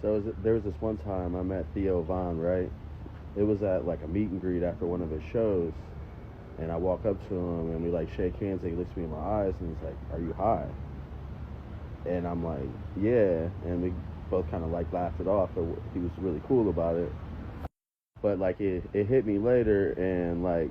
There was this one time I met Theo Vaughn, right? It was at like a meet and greet after one of his shows, and I walk up to him and we like shake hands. And he looks me in my eyes and he's like, "Are you high?" And I'm like, "Yeah," and we both kind of like laughed it off. But he was really cool about it. But like it hit me later, and like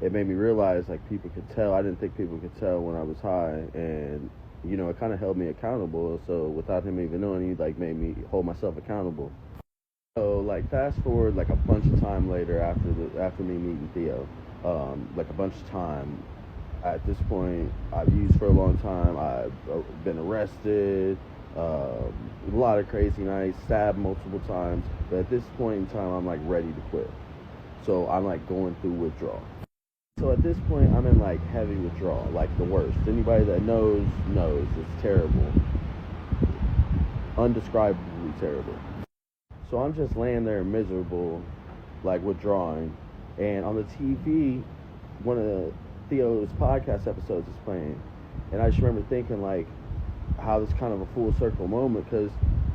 it made me realize like people could tell. I didn't think people could tell when I was high, and it kind of held me accountable. So without him even knowing, he like made me hold myself accountable. So like fast forward like a bunch of time later after me meeting Theo, like a bunch of time. At this point, I've used for a long time. I've been arrested, a lot of crazy nights, stabbed multiple times. But at this point in time, I'm like ready to quit. So I'm like going through withdrawal. So at this point, I'm in like heavy withdrawal, like the worst. Anybody that knows it's terrible, undescribably terrible. So I'm just laying there miserable, like withdrawing, and on the TV, one of Theo's podcast episodes is playing, and I just remember thinking like how this kind of a full circle moment, because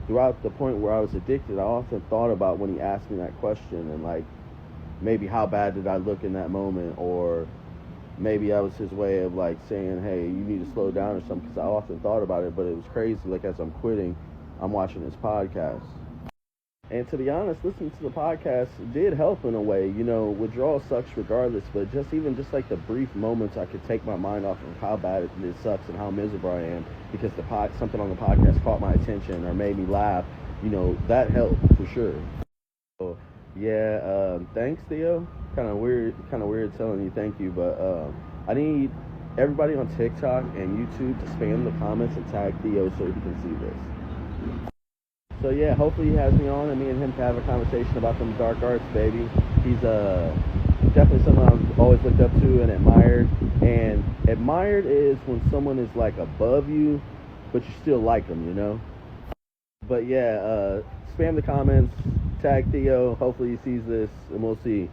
throughout the point where I was addicted, I often thought about when he asked me that question and like maybe how bad did I look in that moment, or maybe I was his way of like saying, hey, you need to slow down or something, because I often thought about it. But it was crazy, like as I'm quitting, I'm watching his podcast. And to be honest, listening to the podcast did help in a way. Withdrawal sucks regardless, but just like the brief moments I could take my mind off of how bad it sucks and how miserable I am because something on the podcast caught my attention or made me laugh, that helped for sure. So, yeah, thanks, Theo. Kind of weird telling you thank you, but I need everybody on TikTok and YouTube to spam the comments and tag Theo so he can see this. So yeah, hopefully he has me on and me and him can have a conversation about them dark arts, baby. He's definitely someone I've always looked up to and admired. And admired is when someone is like above you, but you still like them, But yeah, spam the comments, tag Theo. Hopefully he sees this, and we'll see.